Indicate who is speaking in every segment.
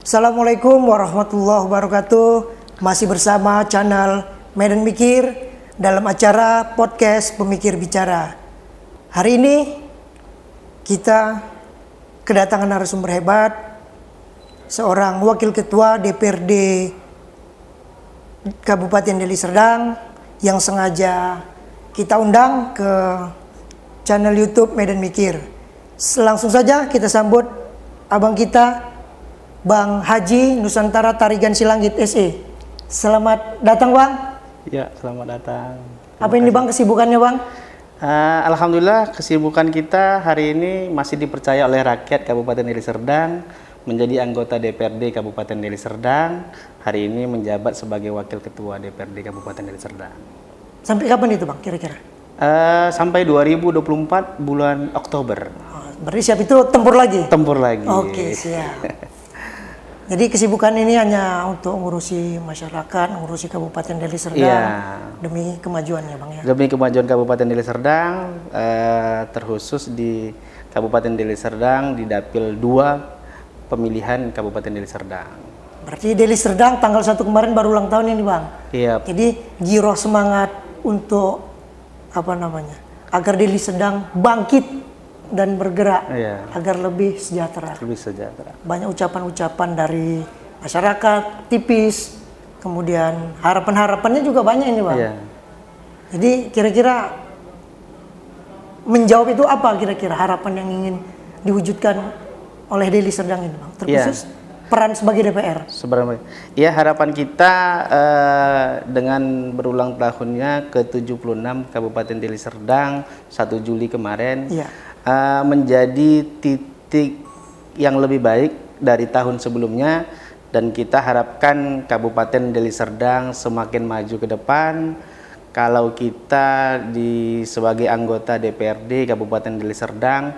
Speaker 1: Assalamualaikum warahmatullahi wabarakatuh. Masih bersama channel Medan Mikir dalam acara podcast Pemikir Bicara. Hari ini kita kedatangan narasumber hebat, seorang wakil ketua DPRD Kabupaten Deli Serdang yang sengaja kita undang ke channel YouTube Medan Mikir. Langsung saja kita sambut abang kita, Bang Haji Nusantara Tarigan Silangit SE. Selamat datang, Bang.
Speaker 2: Ya, selamat datang.
Speaker 1: Apa ini, Bang, kesibukannya, Bang?
Speaker 2: Alhamdulillah, kesibukan kita hari ini masih dipercaya oleh rakyat Kabupaten Deli Serdang menjadi anggota DPRD Kabupaten Deli Serdang. Hari ini menjabat sebagai wakil ketua DPRD Kabupaten Deli Serdang. Sampai kapan itu, Bang, kira-kira? Sampai 2024 bulan Oktober.
Speaker 1: Berarti siap itu tempur lagi?
Speaker 2: Tempur lagi.
Speaker 1: Oke, siap. Jadi kesibukan ini hanya untuk ngurusi masyarakat, ngurusi Kabupaten Deli Serdang, demi kemajuannya, Bang, ya? Demi
Speaker 2: kemajuan Kabupaten Deli Serdang, terkhusus di Kabupaten Deli Serdang di Dapil 2 pemilihan Kabupaten Deli Serdang.
Speaker 1: Berarti Deli Serdang tanggal 1 kemarin baru ulang tahun ini, Bang?
Speaker 2: Iya.
Speaker 1: Jadi giroh semangat untuk agar Deli Serdang bangkit dan bergerak, agar lebih sejahtera. Banyak ucapan-ucapan dari masyarakat, tipis, kemudian harapan-harapannya juga banyak ini, Bang. Jadi kira-kira menjawab itu apa kira-kira harapan yang ingin diwujudkan oleh Deli Serdang ini, Bang? Terkhusus peran sebagai DPR.
Speaker 2: Sebenarnya, ya, harapan kita dengan berulang tahunnya ke-76 Kabupaten Deli Serdang 1 Juli kemarin, menjadi titik yang lebih baik dari tahun sebelumnya, dan kita harapkan Kabupaten Deli Serdang semakin maju ke depan. Kalau kita sebagai anggota DPRD Kabupaten Deli Serdang,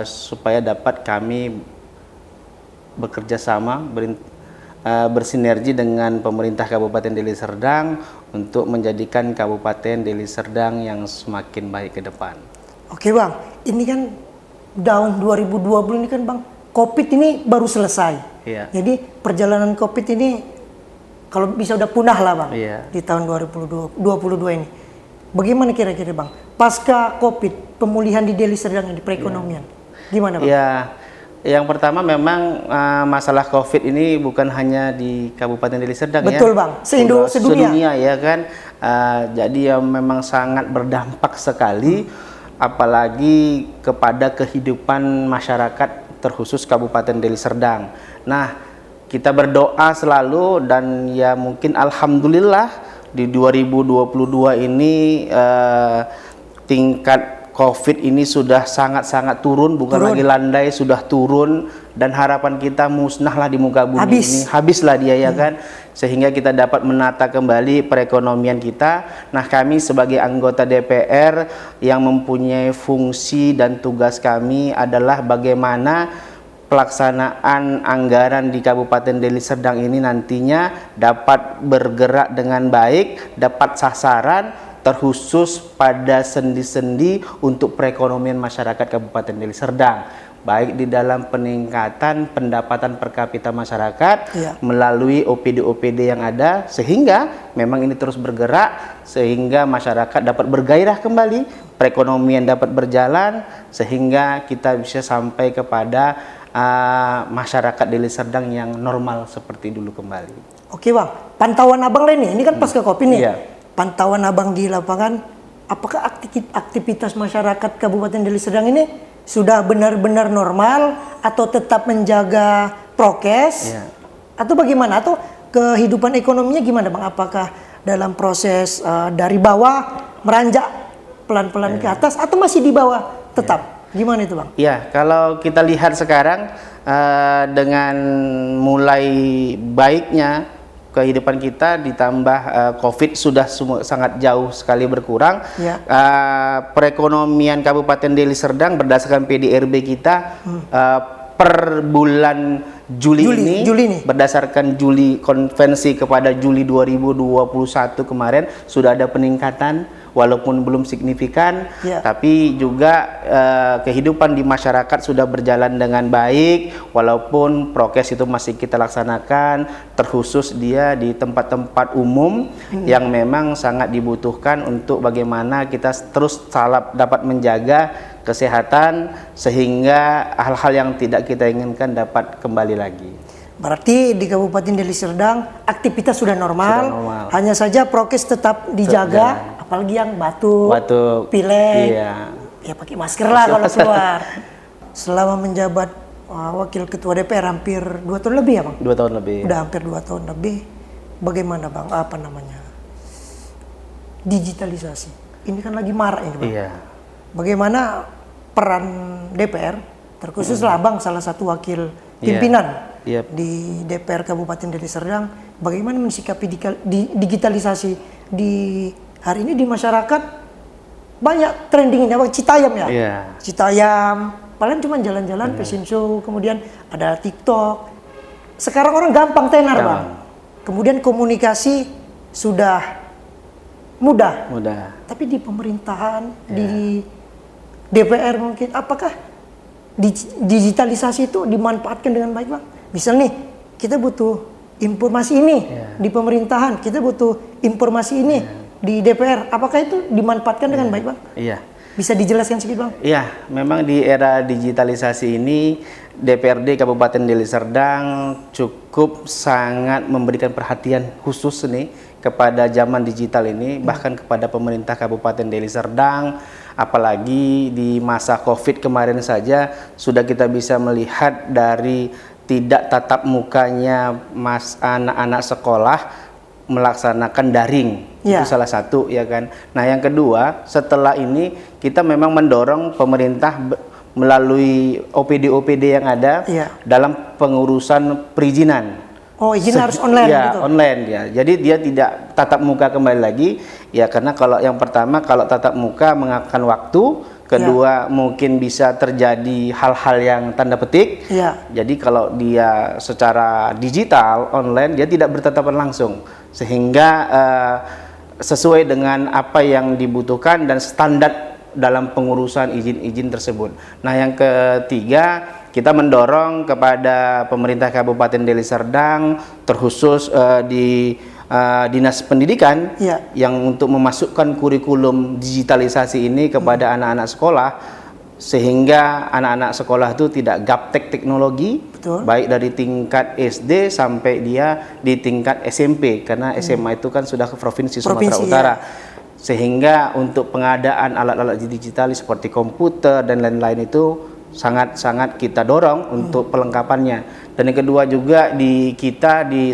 Speaker 2: supaya dapat kami bekerja sama, bersinergi dengan pemerintah Kabupaten Deli Serdang untuk menjadikan Kabupaten Deli Serdang yang semakin baik ke depan.
Speaker 1: Oke, Bang, ini kan tahun 2020 ini kan, Bang, COVID ini baru selesai. Jadi perjalanan COVID ini kalau bisa udah punah lah, Bang, di tahun 2022 ini. Bagaimana kira-kira, Bang, pasca COVID, pemulihan di Deli Serdang di perekonomian, gimana, Bang?
Speaker 2: Yang pertama memang masalah COVID ini bukan hanya di Kabupaten Deli Serdang.
Speaker 1: Betul, Bang, sedunia
Speaker 2: ya kan. Jadi memang sangat berdampak sekali, apalagi kepada kehidupan masyarakat terkhusus Kabupaten Deli Serdang. Nah, kita berdoa selalu, dan ya mungkin alhamdulillah di 2022 ini tingkat COVID ini sudah sangat-sangat turun, lagi landai, sudah turun, dan harapan kita musnahlah di muka bumi ini, habislah dia, ya kan, sehingga kita dapat menata kembali perekonomian kita. Nah, kami sebagai anggota DPR yang mempunyai fungsi dan tugas kami adalah bagaimana pelaksanaan anggaran di Kabupaten Deli Serdang ini nantinya dapat bergerak dengan baik, dapat sasaran, terkhusus pada sendi-sendi untuk perekonomian masyarakat Kabupaten Deli Serdang, baik di dalam peningkatan pendapatan per kapita masyarakat melalui OPD-OPD yang ada, sehingga memang ini terus bergerak, sehingga masyarakat dapat bergairah kembali, perekonomian dapat berjalan, sehingga kita bisa sampai kepada masyarakat Deli Serdang yang normal seperti dulu kembali.
Speaker 1: Oke, Bang, pantauan Abang lain ini kan pasca COVID nih. Pantauan Abang di lapangan, apakah aktivitas masyarakat Kabupaten Deli Serdang ini sudah benar-benar normal, atau tetap menjaga prokes, atau bagaimana? Atau kehidupan ekonominya gimana, Bang? Apakah dalam proses dari bawah meranjak pelan-pelan ke atas, atau masih di bawah tetap? Gimana itu, Bang?
Speaker 2: Kalau kita lihat sekarang dengan mulai baiknya kehidupan kita, ditambah COVID sudah sangat jauh sekali berkurang. Perekonomian Kabupaten Deli Serdang berdasarkan PDRB kita per bulan Juli ini berdasarkan konvensi kepada Juli 2021 kemarin sudah ada peningkatan walaupun belum signifikan, tapi juga kehidupan di masyarakat sudah berjalan dengan baik walaupun prokes itu masih kita laksanakan, terkhusus dia di tempat-tempat umum yang memang sangat dibutuhkan untuk bagaimana kita terus dapat menjaga kesehatan sehingga hal-hal yang tidak kita inginkan dapat kembali lagi.
Speaker 1: Berarti di Kabupaten Deli Serdang aktivitas sudah normal, hanya saja prokes tetap dijaga, apalagi yang batuk, pilek, ya pakai masker lah kalau keluar. Selama menjabat Wakil Ketua DPR hampir 2 tahun lebih ya Bang?
Speaker 2: 2 tahun lebih.
Speaker 1: Udah hampir 2 tahun lebih. Bagaimana Bang, digitalisasi? Ini kan lagi marak ini Bang.
Speaker 2: Iya.
Speaker 1: Bagaimana peran DPR, terkhususlah Abang salah satu wakil pimpinan di DPR Kabupaten Deli Serdang, bagaimana mensikapi digitalisasi di hari ini di masyarakat? Banyak trendingnya Bang, Citayam ya, Citayam, paling cuma jalan-jalan, fashion show, kemudian ada TikTok. Sekarang orang gampang tenar Bang, kemudian komunikasi sudah mudah. Tapi di pemerintahan, di DPR mungkin, apakah digitalisasi itu dimanfaatkan dengan baik Bang? Misal nih, kita butuh informasi ini di pemerintahan, kita butuh informasi ini di DPR, apakah itu dimanfaatkan dengan baik Bang?
Speaker 2: Iya.
Speaker 1: Bisa dijelaskan sedikit Bang?
Speaker 2: Iya, memang di era digitalisasi ini DPRD Kabupaten Deli Serdang cukup sangat memberikan perhatian khusus nih kepada zaman digital ini, bahkan kepada pemerintah Kabupaten Deli Serdang, apalagi di masa COVID kemarin saja sudah kita bisa melihat dari tidak tatap mukanya anak-anak sekolah melaksanakan daring. Itu salah satu ya kan. Nah, yang kedua, setelah ini kita memang mendorong pemerintah melalui OPD-OPD yang ada dalam pengurusan perizinan.
Speaker 1: Oh, izin harus online gitu?
Speaker 2: Online ya. Jadi dia tidak tatap muka kembali lagi ya, karena kalau yang pertama kalau tatap muka mengakan waktu, kedua mungkin bisa terjadi hal-hal yang tanda petik. Jadi kalau dia secara digital online dia tidak bertatapan langsung, sehingga sesuai dengan apa yang dibutuhkan dan standar dalam pengurusan izin-izin tersebut. Nah, yang ketiga, kita mendorong kepada pemerintah Kabupaten Deli Serdang, terkhusus di Dinas Pendidikan yang untuk memasukkan kurikulum digitalisasi ini kepada anak-anak sekolah, sehingga anak-anak sekolah itu tidak gaptek teknologi, baik dari tingkat SD sampai dia di tingkat SMP, karena SMA itu kan sudah ke Provinsi Sumatera Utara. Sehingga untuk pengadaan alat-alat digital seperti komputer dan lain-lain itu sangat-sangat kita dorong untuk pelengkapannya. Dan yang kedua juga di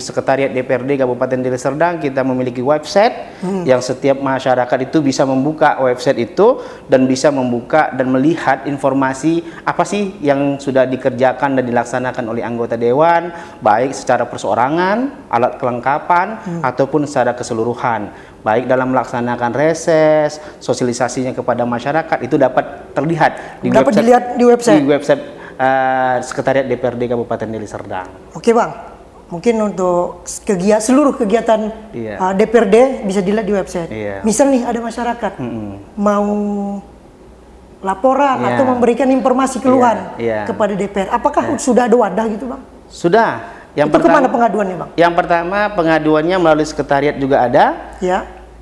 Speaker 2: Sekretariat DPRD Kabupaten Deli Serdang kita memiliki website yang setiap masyarakat itu bisa membuka website itu dan bisa membuka dan melihat informasi apa sih yang sudah dikerjakan dan dilaksanakan oleh anggota dewan, baik secara perseorangan, alat kelengkapan ataupun secara keseluruhan, baik dalam melaksanakan reses, sosialisasinya kepada masyarakat itu dapat terlihat di
Speaker 1: dapat dilihat di website
Speaker 2: Sekretariat DPRD Kabupaten Deli Serdang. Oke
Speaker 1: Bang, mungkin untuk seluruh kegiatan DPRD bisa dilihat di website. Misal nih ada masyarakat mau laporan atau memberikan informasi keluhan kepada DPR, apakah sudah ada wadah gitu Bang?
Speaker 2: Sudah.
Speaker 1: Itu kemana pengaduannya Bang?
Speaker 2: Yang pertama pengaduannya melalui sekretariat juga ada.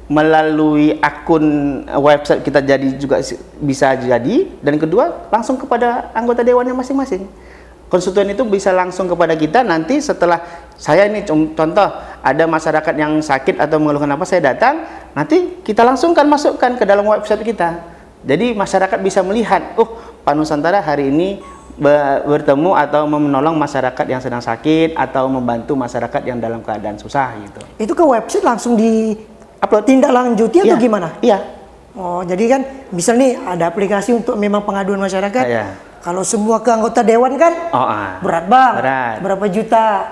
Speaker 2: Melalui akun website kita juga bisa jadi, dan kedua langsung kepada anggota dewannya masing-masing. Konstituen itu bisa langsung kepada kita. Nanti setelah saya ini contoh ada masyarakat yang sakit atau mengeluhkan apa, saya datang, nanti kita langsungkan masukkan ke dalam website kita. Jadi masyarakat bisa melihat, Pak Nusantara hari ini bertemu atau menolong masyarakat yang sedang sakit atau membantu masyarakat yang dalam keadaan susah gitu.
Speaker 1: Itu ke website langsung di upload tindak lanjuti atau gimana? Oh, jadi kan misal nih ada aplikasi untuk memang pengaduan masyarakat. Kalau semua ke anggota dewan kan berat Bang. Berapa juta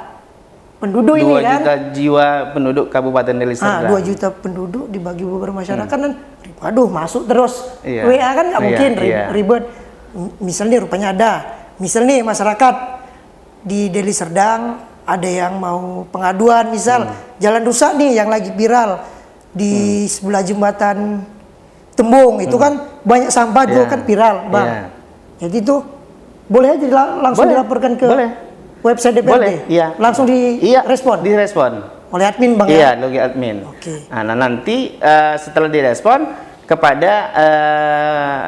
Speaker 1: penduduk ini kan? 2
Speaker 2: juta jiwa penduduk Kabupaten Deli Serdang.
Speaker 1: 2 juta penduduk dibagi beberapa masyarakat kan, waduh masuk terus. WA kan nggak mungkin ribet. Misalnya rupanya ada. Misal nih masyarakat di Deli Serdang ada yang mau pengaduan, misal jalan rusak nih yang lagi viral di sebelah jembatan Tembung itu kan banyak sampah dulu kan viral, Bang. Jadi itu boleh aja langsung dilaporkan ke website DPRD.
Speaker 2: Boleh,
Speaker 1: langsung direspon.
Speaker 2: Direspon
Speaker 1: Oleh admin, Bang.
Speaker 2: Iya, oleh admin.
Speaker 1: Oke.
Speaker 2: Nah, nanti setelah direspon kepada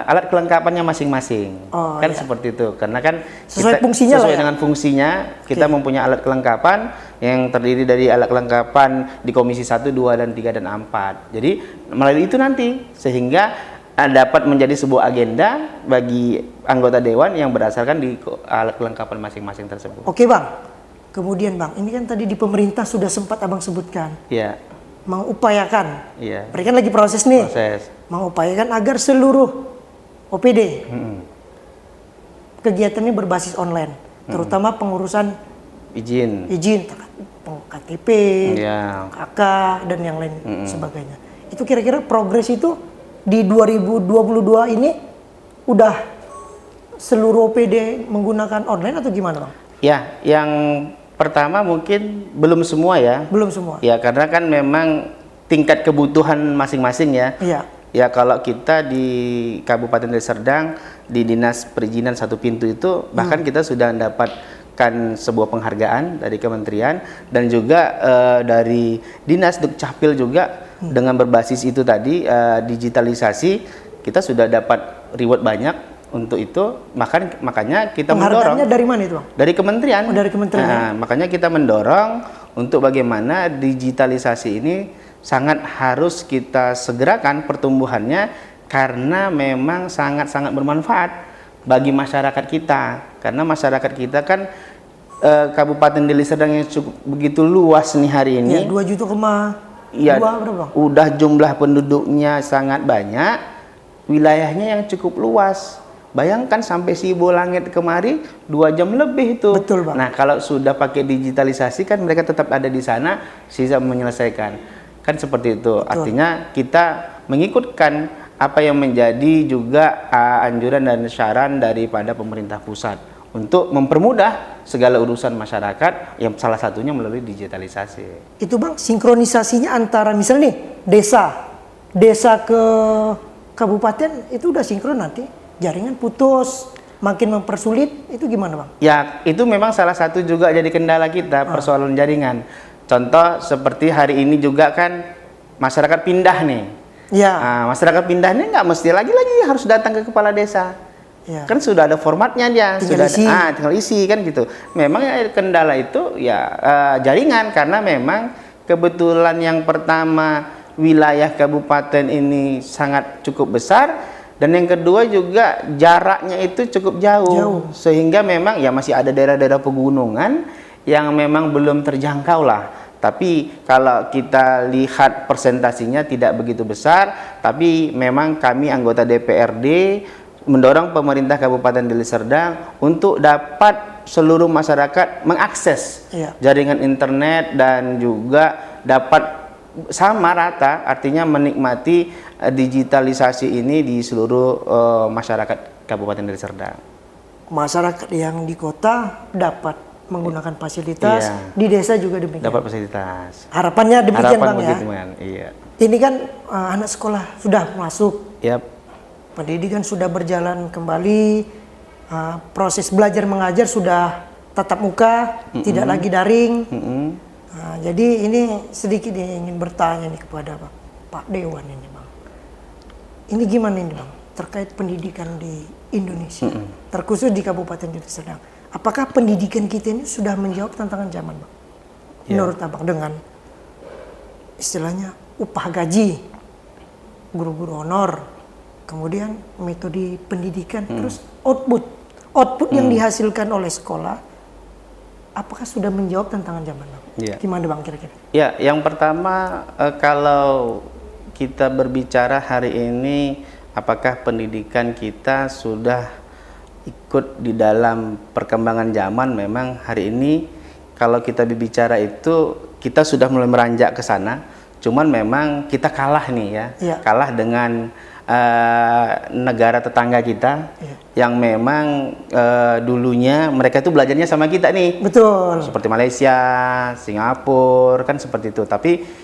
Speaker 2: alat kelengkapannya masing-masing. Kan seperti itu. Karena kan
Speaker 1: sesuai fungsinya
Speaker 2: sesuai dengan fungsinya, kita mempunyai alat kelengkapan yang terdiri dari alat kelengkapan di Komisi 1, 2, dan 3, dan 4. Jadi melalui itu nanti sehingga dapat menjadi sebuah agenda bagi anggota dewan yang berdasarkan di alat kelengkapan masing-masing tersebut.
Speaker 1: Oke, Bang. Kemudian, Bang, ini kan tadi di pemerintah sudah sempat Abang sebutkan.
Speaker 2: Iya.
Speaker 1: Mengupayakan.
Speaker 2: Iya.
Speaker 1: Mereka lagi proses nih.
Speaker 2: Proses.
Speaker 1: Mengupayakan agar seluruh OPD kegiatannya berbasis online, terutama pengurusan
Speaker 2: izin,
Speaker 1: KTP, KK, dan yang lain sebagainya. Itu kira-kira progres itu di 2022 ini udah seluruh OPD menggunakan online atau gimana, Bang?
Speaker 2: Ya, yang pertama mungkin belum semua ya.
Speaker 1: Belum semua.
Speaker 2: Ya, karena kan memang tingkat kebutuhan masing-masing ya.
Speaker 1: Iya.
Speaker 2: Ya, kalau kita di Kabupaten Deli Serdang di Dinas Perizinan Satu Pintu itu bahkan kita sudah mendapatkan sebuah penghargaan dari kementerian dan juga dari Dinas Dukcapil juga dengan berbasis itu tadi digitalisasi kita sudah dapat reward banyak untuk itu. Makanya kita mendorong.
Speaker 1: Penghargaannya dari mana itu, Bang?
Speaker 2: Dari kementerian.
Speaker 1: Oh, dari kementerian.
Speaker 2: Nah, makanya kita mendorong untuk bagaimana digitalisasi ini sangat harus kita segerakan pertumbuhannya karena memang sangat-sangat bermanfaat bagi masyarakat kita. Karena masyarakat kita kan Kabupaten Deli Serdang yang cukup begitu luas nih hari ini.
Speaker 1: Ya, 2 juta berapa?
Speaker 2: Udah jumlah penduduknya sangat banyak, wilayahnya yang cukup luas. Bayangkan sampai Sibolangit kemari 2 jam lebih itu.
Speaker 1: Betul, Bang.
Speaker 2: Nah, kalau sudah pakai digitalisasi kan mereka tetap ada di sana, bisa menyelesaikan. Kan seperti itu.
Speaker 1: Betul.
Speaker 2: Artinya kita mengikutkan apa yang menjadi juga anjuran dan saran daripada pemerintah pusat untuk mempermudah segala urusan masyarakat yang salah satunya melalui digitalisasi.
Speaker 1: Itu, Bang, sinkronisasinya antara misalnya nih desa ke kabupaten itu udah sinkron, nanti jaringan putus makin mempersulit, itu gimana, Bang?
Speaker 2: Ya, itu memang salah satu juga jadi kendala kita, persoalan jaringan. Contoh seperti hari ini juga kan masyarakat pindah nih.
Speaker 1: Ya.
Speaker 2: Nah, masyarakat pindah nih nggak mesti lagi harus datang ke kepala desa.
Speaker 1: Ya.
Speaker 2: Kan sudah ada formatnya dia, tinggal isi kan gitu. Memang kendala itu ya jaringan, karena memang kebetulan yang pertama wilayah kabupaten ini sangat cukup besar, dan yang kedua juga jaraknya itu cukup jauh. Sehingga memang ya masih ada daerah-daerah pegunungan yang memang belum terjangkau lah. Tapi kalau kita lihat persentasinya tidak begitu besar, tapi memang kami anggota DPRD mendorong pemerintah Kabupaten Deli Serdang untuk dapat seluruh masyarakat mengakses jaringan internet dan juga dapat sama rata, artinya menikmati digitalisasi ini di seluruh masyarakat Kabupaten Deli Serdang.
Speaker 1: Masyarakat yang di kota dapat menggunakan fasilitas, di desa juga demikian.
Speaker 2: Dapat fasilitas.
Speaker 1: Harapannya demikian, Bang, ya.
Speaker 2: Iya.
Speaker 1: Ini kan anak sekolah sudah masuk.
Speaker 2: Yap.
Speaker 1: Pendidikan sudah berjalan kembali, proses belajar mengajar sudah tatap muka, tidak lagi daring. Jadi ini sedikit ingin bertanya nih kepada Pak Dewan ini, Bang. Ini gimana ini, Bang, terkait pendidikan di Indonesia, terkhusus di Kabupaten Deli Serdang. Apakah pendidikan kita ini sudah menjawab tantangan zaman, Bang? Menurut Abang, dengan istilahnya upah gaji, guru-guru honor, kemudian metode pendidikan, terus output yang dihasilkan oleh sekolah, apakah sudah menjawab tantangan zaman, Bang? Gimana, Bang, kira-kira? Ya,
Speaker 2: yang pertama kalau kita berbicara hari ini, apakah pendidikan kita sudah ikut di dalam perkembangan zaman? Memang hari ini kalau kita berbicara itu kita sudah mulai meranjak ke sana. Cuman memang kita kalah nih ya. Kalah dengan negara tetangga kita yang memang dulunya mereka itu belajarnya sama kita nih.
Speaker 1: Betul.
Speaker 2: Seperti Malaysia, Singapura, kan seperti itu. Tapi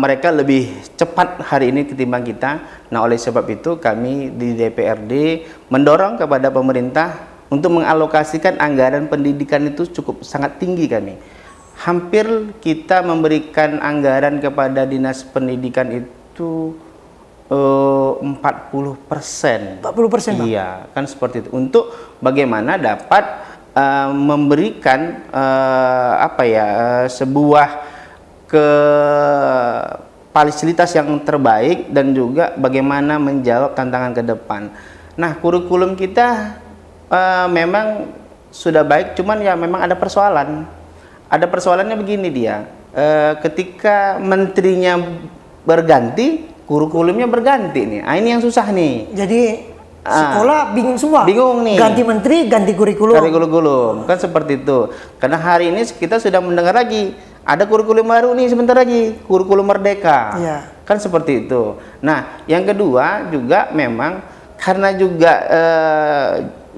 Speaker 2: mereka lebih cepat hari ini ketimbang kita. Nah, oleh sebab itu kami di DPRD mendorong kepada pemerintah untuk mengalokasikan anggaran pendidikan itu cukup sangat tinggi kami. Hampir kita memberikan anggaran kepada Dinas Pendidikan itu 40%.
Speaker 1: 40%, Bang?
Speaker 2: Iya, kan seperti itu. Untuk bagaimana dapat memberikan sebuah fasilitas yang terbaik dan juga bagaimana menjawab tantangan ke depan. Nah, kurikulum kita memang sudah baik, cuman ya memang ada persoalan. Ada persoalannya begini dia. Ketika menterinya berganti, kurikulumnya berganti nih. Nah, ini yang susah nih.
Speaker 1: Jadi sekolah bingung semua.
Speaker 2: Bingung nih.
Speaker 1: Ganti menteri, ganti kurikulum.
Speaker 2: Kurikulum kan seperti itu. Karena hari ini kita sudah mendengar lagi ada kurikulum baru nih sebentar lagi, kurikulum Merdeka.
Speaker 1: Iya.
Speaker 2: Kan seperti itu. Nah, yang kedua juga memang karena juga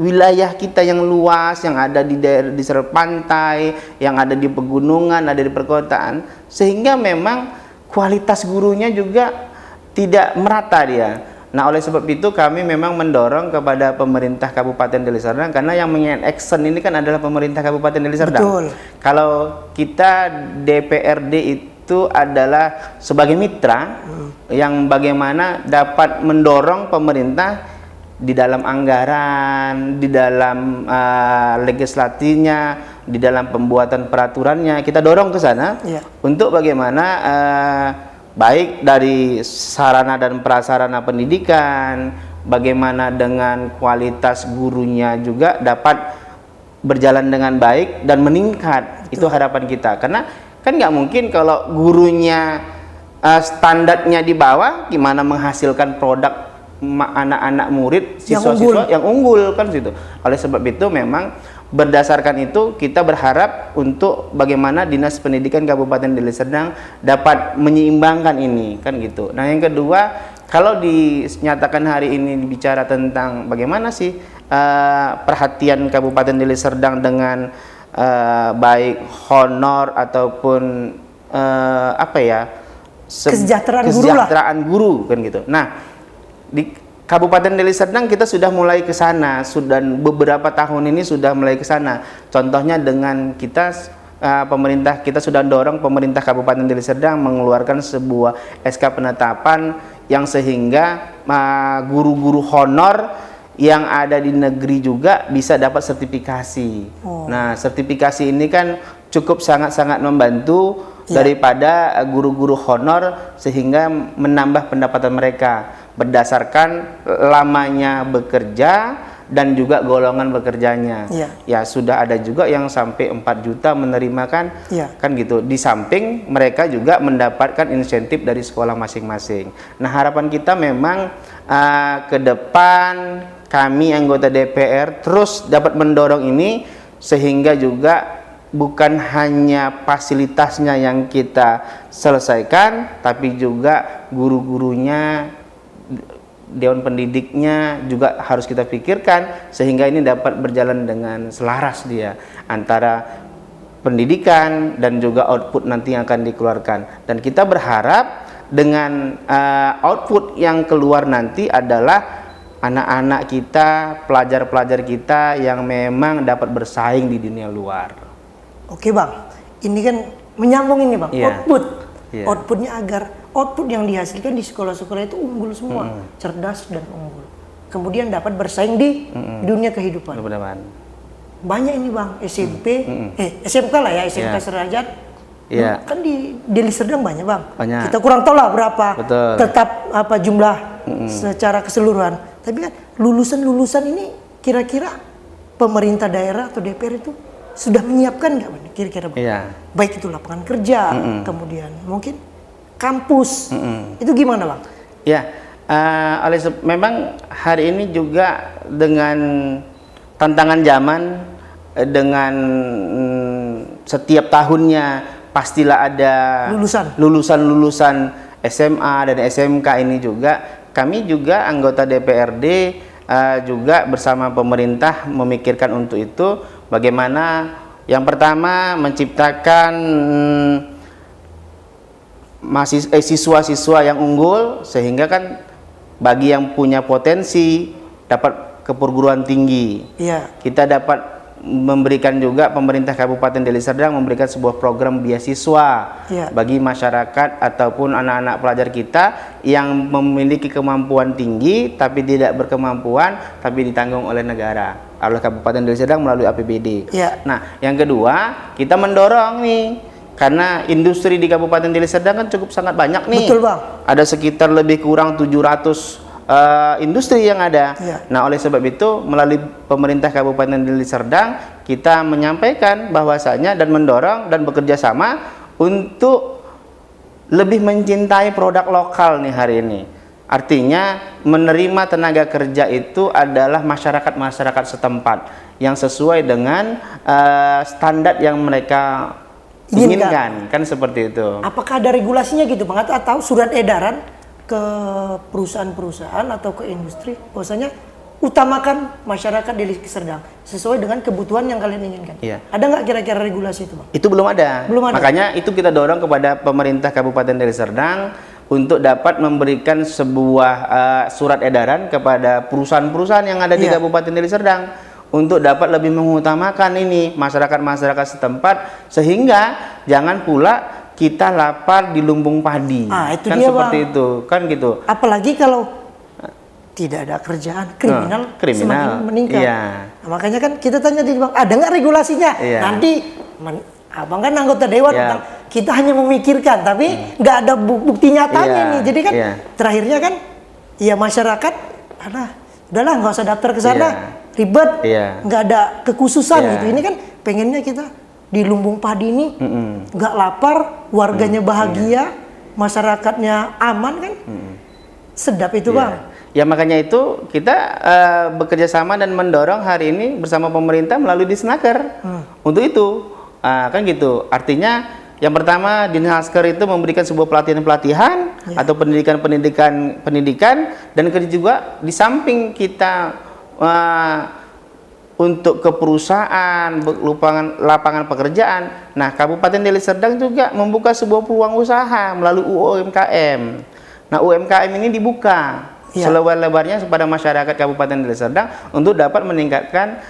Speaker 2: wilayah kita yang luas, yang ada di daerah di selat pantai, yang ada di pegunungan, ada di perkotaan, sehingga memang kualitas gurunya juga tidak merata dia. Nah, oleh sebab itu kami memang mendorong kepada pemerintah Kabupaten Deli Serdang, karena yang action ini kan adalah pemerintah Kabupaten Deli Serdang.
Speaker 1: Betul.
Speaker 2: Kalau kita DPRD itu adalah sebagai mitra yang bagaimana dapat mendorong pemerintah di dalam anggaran, di dalam legislasinya, di dalam pembuatan peraturannya, kita dorong ke sana untuk bagaimana baik dari sarana dan prasarana pendidikan, bagaimana dengan kualitas gurunya juga dapat berjalan dengan baik dan meningkat. Betul. Itu harapan kita, karena kan nggak mungkin kalau gurunya standarnya di bawah, gimana menghasilkan produk anak-anak murid, siswa-siswa yang unggul kan situ. Oleh sebab itu memang berdasarkan itu kita berharap untuk bagaimana Dinas Pendidikan Kabupaten Deli Serdang dapat menyeimbangkan ini kan gitu. Nah, yang kedua, kalau dinyatakan hari ini bicara tentang bagaimana sih perhatian Kabupaten Deli Serdang dengan baik honor ataupun kesejahteraan guru kan gitu. Nah, di Kabupaten Deli Serdang kita sudah mulai ke sana, sudah beberapa tahun ini sudah mulai ke sana. Contohnya dengan kita pemerintah kita sudah dorong pemerintah Kabupaten Deli Serdang mengeluarkan sebuah SK penetapan yang sehingga guru-guru honor yang ada di negeri juga bisa dapat sertifikasi. Nah, sertifikasi ini kan cukup sangat-sangat membantu daripada guru-guru honor sehingga menambah pendapatan mereka berdasarkan lamanya bekerja dan juga golongan bekerjanya. Ya, sudah ada juga yang sampai 4 juta menerima kan gitu. Di samping mereka juga mendapatkan insentif dari sekolah masing-masing. Nah, harapan kita memang ke depan kami anggota DPR terus dapat mendorong ini sehingga juga bukan hanya fasilitasnya yang kita selesaikan, tapi juga guru-gurunya, dewan pendidiknya juga harus kita pikirkan sehingga ini dapat berjalan dengan selaras dia antara pendidikan dan juga output nanti yang akan dikeluarkan. Dan kita berharap dengan output yang keluar nanti adalah anak-anak kita, pelajar-pelajar kita yang memang dapat bersaing di dunia luar.
Speaker 1: Oke Bang, ini kan menyambung ini Bang, output. Outputnya agar output yang dihasilkan di sekolah-sekolah itu unggul semua, cerdas dan unggul. Kemudian dapat bersaing di dunia kehidupan. Banyak ini Bang, SMP, SMK lah ya, SMK sederajat. Kan di Deli Serdang banyak Bang. Kita kurang tahu lah berapa tetap apa jumlah secara keseluruhan. Tapi kan lulusan-lulusan ini kira-kira pemerintah daerah atau DPR itu sudah menyiapkan nggak Bang? Kira-kira baik itu lapangan kerja, kemudian mungkin kampus, itu gimana Bang?
Speaker 2: Ya, memang hari ini juga dengan tantangan zaman, dengan setiap tahunnya pastilah ada lulusan SMA dan SMK ini juga kami juga anggota DPRD juga bersama pemerintah memikirkan untuk itu, bagaimana yang pertama menciptakan siswa-siswa yang unggul, sehingga kan bagi yang punya potensi dapat ke perguruan tinggi.
Speaker 1: Iya.
Speaker 2: Kita dapat memberikan juga, pemerintah Kabupaten Deli Serdang memberikan sebuah program beasiswa bagi masyarakat ataupun anak-anak pelajar kita yang memiliki kemampuan tinggi tapi tidak berkemampuan, tapi ditanggung oleh negara, oleh Kabupaten Deli Serdang melalui APBD. Nah, yang kedua, kita mendorong nih, karena industri di Kabupaten Deli Serdang kan cukup sangat banyak nih.
Speaker 1: Betul, Bang.
Speaker 2: Ada sekitar lebih kurang 700 industri yang ada. Nah, oleh sebab itu melalui pemerintah Kabupaten Deli Serdang kita menyampaikan bahwasanya dan mendorong dan bekerja sama untuk lebih mencintai produk lokal nih hari ini. Artinya menerima tenaga kerja itu adalah masyarakat setempat yang sesuai dengan standar yang mereka inginkan, kan seperti itu.
Speaker 1: Apakah ada regulasinya gitu, Bang, atau surat edaran ke perusahaan-perusahaan atau ke industri bahwasanya utamakan masyarakat Deli Serdang sesuai dengan kebutuhan yang kalian inginkan? Ada nggak kira-kira regulasi itu, Bang?
Speaker 2: Itu belum ada.
Speaker 1: Belum ada.
Speaker 2: Makanya itu kita dorong kepada pemerintah Kabupaten Deli Serdang untuk dapat memberikan sebuah surat edaran kepada perusahaan-perusahaan yang ada di Kabupaten Deli Serdang untuk dapat lebih mengutamakan ini masyarakat setempat, sehingga jangan pula kita lapar di lumbung padi.
Speaker 1: Itu
Speaker 2: kan
Speaker 1: dia,
Speaker 2: seperti
Speaker 1: Bang.
Speaker 2: itu, kan gitu.
Speaker 1: Apalagi kalau tidak ada kerjaan, kriminal semakin meningkat. Nah, makanya kan kita tanya di Bang, ada nggak regulasinya? Nanti Abang kan anggota dewan, Bang, kita hanya memikirkan, tapi nggak ada bukti nyatanya nih. Jadi kan terakhirnya kan, ya masyarakat, udahlah nggak usah daftar ke sana, ribet, nggak ada kekhususan gitu. Ini kan pengennya kita di lumbung padi ini nggak lapar, warganya bahagia, masyarakatnya aman kan, sedap itu, Bang.
Speaker 2: Ya makanya itu kita bekerja sama dan mendorong hari ini bersama pemerintah melalui Disnaker untuk itu, kan gitu. Artinya yang pertama Disnaker itu memberikan sebuah pelatihan atau pendidikan, dan juga di samping kita untuk ke perusahaan, lapangan pekerjaan. Nah, Kabupaten Deli Serdang juga membuka sebuah peluang usaha melalui UMKM. Nah, UMKM ini dibuka selebar-lebarnya kepada masyarakat Kabupaten Deli Serdang untuk dapat meningkatkan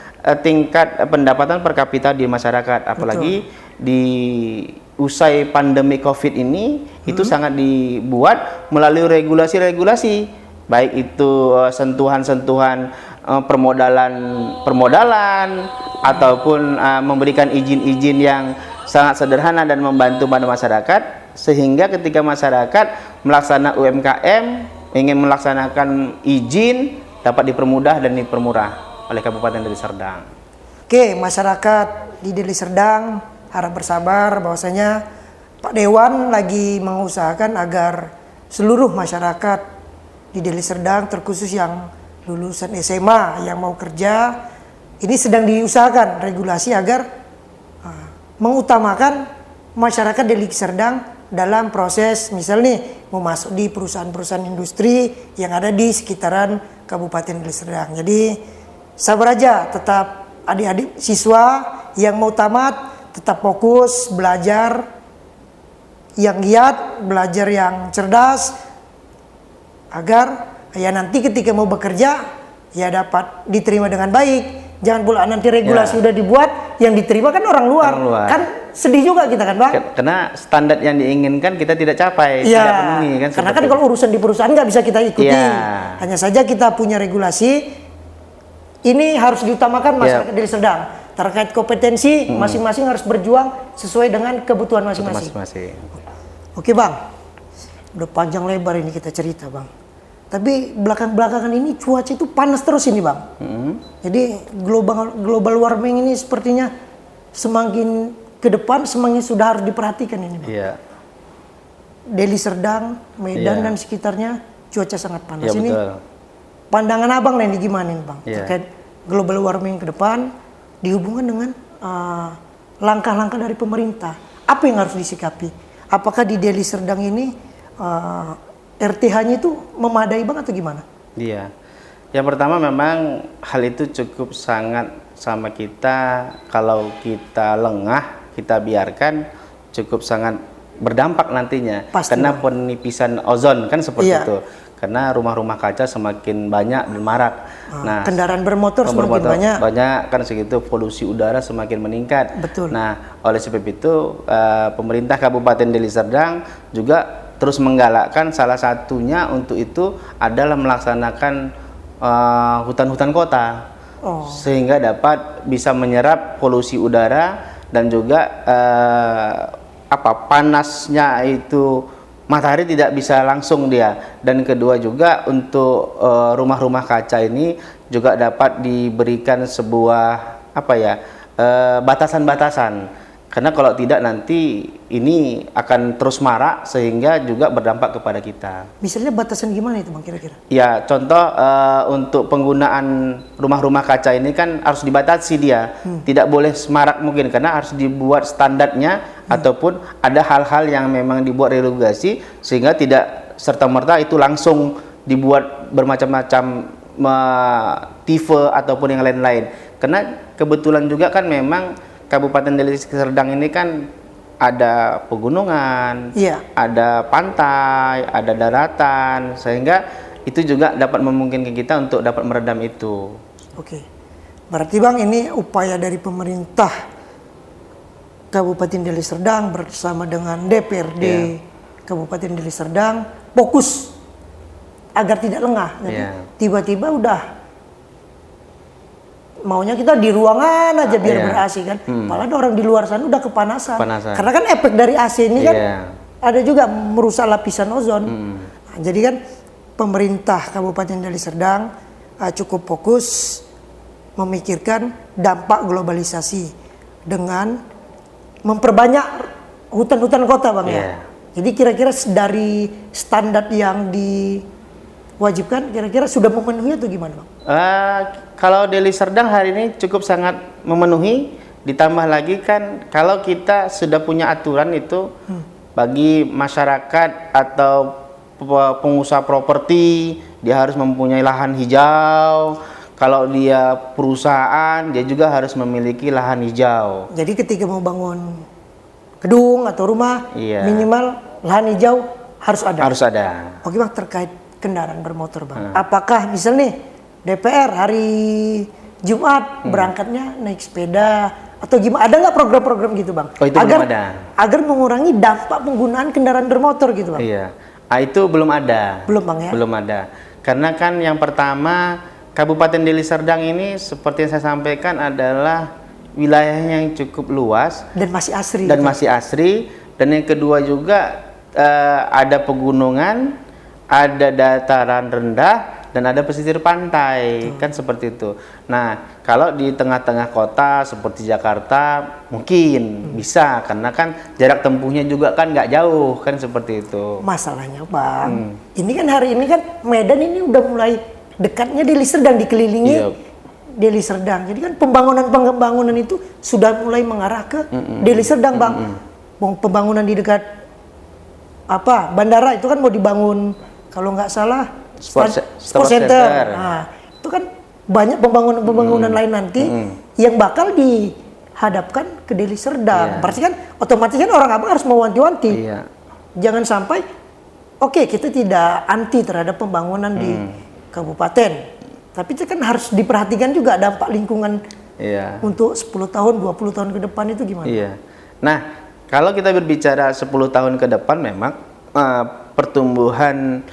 Speaker 2: tingkat pendapatan per kapita di masyarakat. Apalagi di usai pandemi COVID ini, itu sangat dibuat melalui regulasi-regulasi, baik itu sentuhan-sentuhan permodalan ataupun memberikan izin-izin yang sangat sederhana dan membantu pada masyarakat, sehingga ketika masyarakat melaksanakan UMKM ingin melaksanakan izin dapat dipermudah dan dipermurah oleh Kabupaten Deli Serdang.
Speaker 1: Oke, masyarakat di Deli Serdang harap bersabar bahwasanya Pak Dewan lagi mengusahakan agar seluruh masyarakat di Deli Serdang, terkhusus yang lulusan SMA yang mau kerja, ini sedang diusahakan regulasi agar mengutamakan masyarakat Deli Serdang dalam proses misalnya mau masuk di perusahaan-perusahaan industri yang ada di sekitaran Kabupaten Deli Serdang. Jadi sabar aja, tetap adik-adik siswa yang mau tamat tetap fokus belajar yang giat, belajar yang cerdas, agar ya nanti ketika mau bekerja ya dapat diterima dengan baik. Jangan pula nanti regulasi udah dibuat, yang diterima kan orang luar. Kan sedih juga kita kan, Bang.
Speaker 2: Karena standar yang diinginkan kita tidak capai, tidak penuhi kan.
Speaker 1: Karena kan kalau urusan di perusahaan nggak bisa kita ikuti. Hanya saja kita punya regulasi. Ini harus diutamakan masyarakat Deli Serdang. Terkait kompetensi, masing-masing harus berjuang sesuai dengan kebutuhan masing-masing. Oke, Bang. Udah panjang lebar ini kita cerita, Bang. Tapi belakangan ini cuaca itu panas terus ini, Bang. Jadi global warming ini sepertinya semakin ke depan semakin sudah harus diperhatikan ini, Bang. Deli Serdang, Medan dan sekitarnya cuaca sangat panas ini.
Speaker 2: Betul.
Speaker 1: Pandangan Abang ini gimana nih, Bang? Terkait global warming ke depan dihubungkan dengan langkah-langkah dari pemerintah. Apa yang harus disikapi? Apakah di Deli Serdang ini RTH-nya itu memadai banget atau gimana?
Speaker 2: Iya. Yang pertama memang hal itu cukup sangat sama kita, kalau kita lengah, kita biarkan cukup sangat berdampak nantinya.
Speaker 1: Pasti,
Speaker 2: karena
Speaker 1: Bang.
Speaker 2: penipisan ozon kan seperti
Speaker 1: Iya.
Speaker 2: itu. Karena rumah-rumah kaca semakin banyak dan marak. Nah,
Speaker 1: Kendaraan bermotor semakin banyak.
Speaker 2: kan segitu, polusi udara semakin meningkat.
Speaker 1: Betul.
Speaker 2: Nah, oleh sebab itu pemerintah Kabupaten Deli Serdang juga terus menggalakkan, salah satunya untuk itu adalah melaksanakan hutan-hutan kota, sehingga dapat bisa menyerap polusi udara dan juga panasnya itu matahari tidak bisa langsung dia. Dan kedua juga untuk rumah-rumah kaca ini juga dapat diberikan sebuah batasan-batasan. Karena kalau tidak nanti ini akan terus marak sehingga juga berdampak kepada kita.
Speaker 1: Misalnya batasan gimana itu Bang kira-kira?
Speaker 2: Ya, contoh untuk penggunaan rumah-rumah kaca ini kan harus dibatasi dia. Tidak boleh semarak mungkin, karena harus dibuat standarnya ataupun ada hal-hal yang memang dibuat regulasi sehingga tidak serta-merta itu langsung dibuat bermacam-macam tipe ataupun yang lain-lain. Karena kebetulan juga kan memang Kabupaten Deli Serdang ini kan ada pegunungan, ada pantai, ada daratan, sehingga itu juga dapat memungkinkan kita untuk dapat meredam itu.
Speaker 1: Oke, berarti Bang ini upaya dari pemerintah Kabupaten Deli Serdang bersama dengan DPRD Kabupaten Deli Serdang fokus agar tidak lengah. Tiba-tiba udah maunya kita di ruangan aja biar ber-AC kan. Malah ada orang di luar sana udah kepanasan. Karena kan efek dari AC ini kan ada juga merusak lapisan ozon. Nah, jadi kan pemerintah Kabupaten Deli Serdang cukup fokus memikirkan dampak globalisasi dengan memperbanyak hutan-hutan kota Bang ya. Jadi kira-kira dari standar yang diwajibkan kira-kira sudah memenuhi atau gimana Bang?
Speaker 2: Kalau Deli Serdang hari ini cukup sangat memenuhi, ditambah lagi kan kalau kita sudah punya aturan itu bagi masyarakat atau pengusaha properti, dia harus mempunyai lahan hijau. Kalau dia perusahaan, dia juga harus memiliki lahan hijau.
Speaker 1: Jadi ketika mau bangun gedung atau rumah, minimal lahan hijau harus ada.
Speaker 2: Harus ada.
Speaker 1: Oke Bang, terkait kendaraan bermotor Bang, apakah misalnya DPR hari Jumat berangkatnya naik sepeda atau gimana? Ada nggak program-program gitu Bang?
Speaker 2: Oh, itu belum ada.
Speaker 1: Agar mengurangi dampak penggunaan kendaraan bermotor gitu Bang?
Speaker 2: Iya, itu belum ada.
Speaker 1: Belum Bang ya?
Speaker 2: Belum ada. Karena kan yang pertama Kabupaten Deli Serdang ini seperti yang saya sampaikan adalah wilayahnya yang cukup luas
Speaker 1: dan masih asri.
Speaker 2: Dan yang kedua juga ada pegunungan, ada dataran rendah, dan ada pesisir pantai, kan seperti itu. Nah, kalau di tengah-tengah kota seperti Jakarta mungkin bisa, karena kan jarak tempuhnya juga kan nggak jauh, kan seperti itu.
Speaker 1: Masalahnya Bang, ini kan hari ini kan Medan ini udah mulai dekatnya Deli Serdang, dikelilingi Deli Serdang. Jadi kan pembangunan itu sudah mulai mengarah ke Deli Serdang Bang. Pembangunan di dekat bandara itu kan mau dibangun kalau nggak salah Sport Center. Nah, itu kan banyak pembangunan lain nanti yang bakal dihadapkan ke Deli Serdang. Berarti kan otomatis kan orang Abang harus mewanti-wanti. Jangan sampai kita tidak anti terhadap pembangunan di kabupaten. Tapi itu kan harus diperhatikan juga dampak lingkungan untuk 10 tahun, 20 tahun ke depan itu gimana?
Speaker 2: Nah, kalau kita berbicara 10 tahun ke depan memang pertumbuhan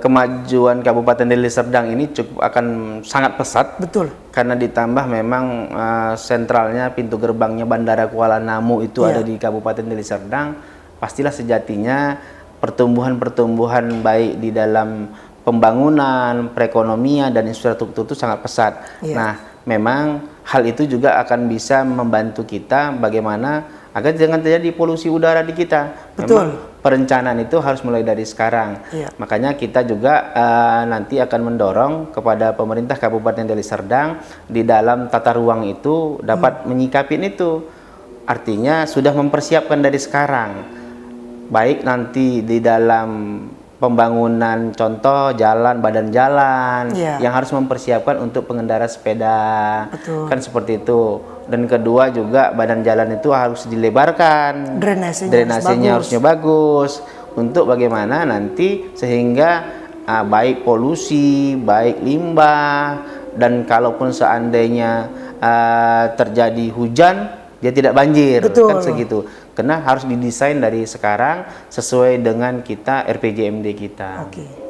Speaker 2: kemajuan Kabupaten Deli Serdang ini cukup akan sangat pesat.
Speaker 1: Betul.
Speaker 2: Karena ditambah memang sentralnya pintu gerbangnya Bandara Kuala Namu itu ada di Kabupaten Deli Serdang. Pastilah sejatinya pertumbuhan baik di dalam pembangunan, perekonomian dan infrastruktur itu sangat pesat. Nah, memang hal itu juga akan bisa membantu kita bagaimana agar jangan terjadi polusi udara di kita.
Speaker 1: Betul.
Speaker 2: Memang perencanaan itu harus mulai dari sekarang. Makanya kita juga nanti akan mendorong kepada pemerintah Kabupaten Deli Serdang di dalam tata ruang itu dapat menyikapi itu. Artinya sudah mempersiapkan dari sekarang. Baik nanti di dalam pembangunan contoh jalan, badan jalan yang harus mempersiapkan untuk pengendara sepeda.
Speaker 1: Betul.
Speaker 2: Kan seperti itu. Dan kedua juga badan jalan itu harus dilebarkan, drainasenya harusnya bagus untuk bagaimana nanti sehingga baik polusi, baik limbah, dan kalaupun seandainya terjadi hujan dia tidak banjir.
Speaker 1: Betul.
Speaker 2: Kan segitu. Karena harus didesain dari sekarang sesuai dengan kita RPJMD kita.
Speaker 1: Oke.